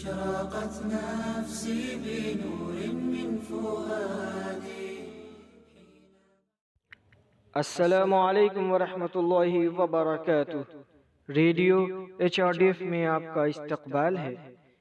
أشرقت نفسي بنور من فؤادي. السلام علیکم ورحمۃ اللہ وبرکاتہ۔ ریڈیو HRDF میں آپ کا استقبال ہے۔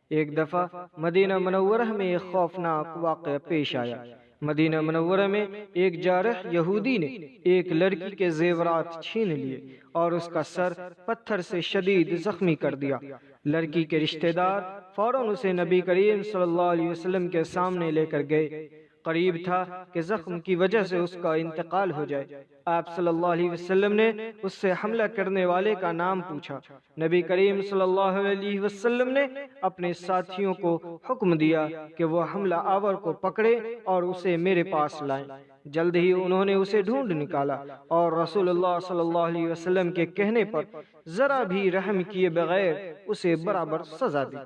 ایک دفعہ مدینہ منورہ میں ایک خوفناک واقعہ پیش آیا۔ مدینہ منورہ میں ایک جارح یہودی نے ایک لڑکی کے زیورات چھین لیے اور اس کا سر پتھر سے شدید زخمی کر دیا۔ لڑکی کے رشتہ دار فوراً اسے نبی کریم صلی اللہ علیہ وسلم کے سامنے لے کر گئے۔ قریب تھا کہ زخم کی وجہ سے اس کا انتقال ہو جائے۔ آپ صلی اللہ علیہ وسلم نے اس سے حملہ کرنے والے کا نام پوچھا۔ نبی کریم صلی اللہ علیہ وسلم نے اپنے ساتھیوں کو حکم دیا کہ وہ حملہ آور کو پکڑے اور اسے میرے پاس لائیں۔ جلد ہی انہوں نے اسے ڈھونڈ نکالا اور رسول اللہ صلی اللہ علیہ وسلم کے کہنے پر ذرا بھی رحم کیے بغیر اسے برابر سزا دی۔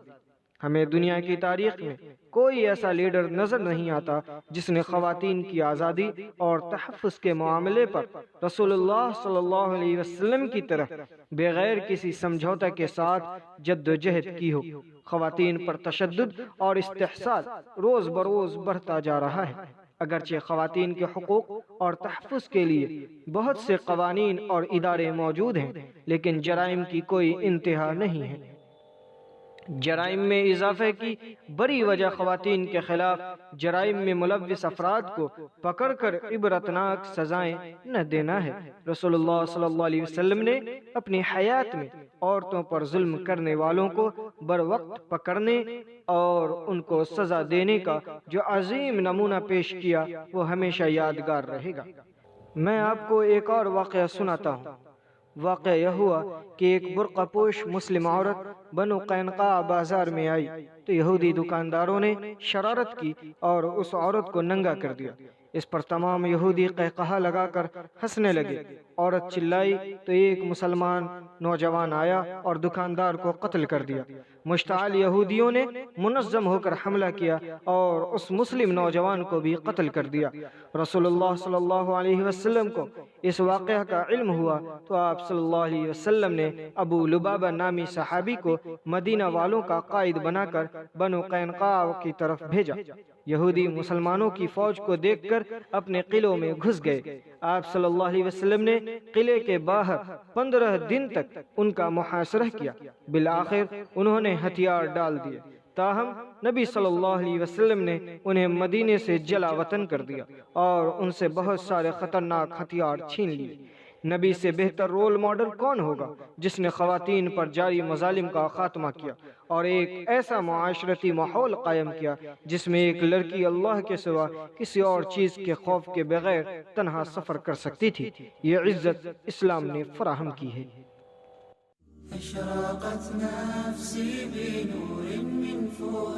ہمیں دنیا کی تاریخ میں کوئی ایسا لیڈر نظر نہیں آتا جس نے خواتین کی آزادی اور تحفظ کے معاملے پر رسول اللہ صلی اللہ علیہ وسلم کی طرح بغیر کسی سمجھوتہ کے ساتھ جد و جہد کی ہو۔ خواتین پر تشدد اور استحصال روز بروز بڑھتا جا رہا ہے۔ اگرچہ خواتین کے حقوق اور تحفظ کے لیے بہت سے قوانین اور ادارے موجود ہیں، لیکن جرائم کی کوئی انتہا نہیں ہے۔ جرائم میں اضافے کی بڑی وجہ خواتین کے خلاف جرائم میں ملوث افراد کو پکڑ کر عبرتناک سزائیں نہ دینا ہے۔ رسول اللہ صلی اللہ علیہ وسلم نے اپنی حیات میں عورتوں پر ظلم کرنے والوں کو بروقت پکڑنے اور ان کو سزا دینے کا جو عظیم نمونہ پیش کیا وہ ہمیشہ یادگار رہے گا۔ میں آپ کو ایک اور واقعہ سناتا ہوں۔ واقعہ یہ ہوا کہ ایک برقع پوش مسلم عورت بنو قینقاع بازار میں آئی تو یہودی دکانداروں نے شرارت کی اور اس عورت کو ننگا کر دیا۔ اس پر تمام یہودی قہقہا لگا کر ہنسنے لگے۔ عورت چلائی تو ایک مسلمان نوجوان آیا اور دکاندار کو قتل کر دیا۔ مشتعل یہودیوں نے منظم ہو کر حملہ کیا اور اس مسلم نوجوان کو بھی قتل کر دیا۔ رسول اللہ صلی اللہ علیہ وسلم کو اس واقعہ کا علم ہوا تو آپ صلی اللہ علیہ وسلم نے ابو لبابہ نامی صحابی کو مدینہ والوں کا قائد بنا کر بنو قینقاع کی طرف بھیجا۔ یہودی مسلمانوں کی فوج کو دیکھ کر اپنے قلعوں میں گھس گئے۔ آپ صلی اللہ علیہ وسلم نے قلعے کے باہر 15 دن تک ان کا محاصرہ کیا۔ بالآخر انہوں نے ہتھیار ڈال دیے، تاہم نبی صلی اللہ علیہ وسلم نے انہیں مدینے سے جلا وطن کر دیا اور ان سے بہت سارے خطرناک ہتھیار چھین لیے۔ نبی سے بہتر رول ماڈل کون ہوگا جس نے خواتین پر جاری مظالم کا خاتمہ کیا اور ایک ایسا معاشرتی ماحول قائم کیا جس میں ایک لڑکی اللہ کے سوا کسی اور چیز کے خوف کے بغیر تنہا سفر کر سکتی تھی۔ یہ عزت اسلام نے فراہم کی ہے۔ أشرقت نفسي بنور من فؤادي.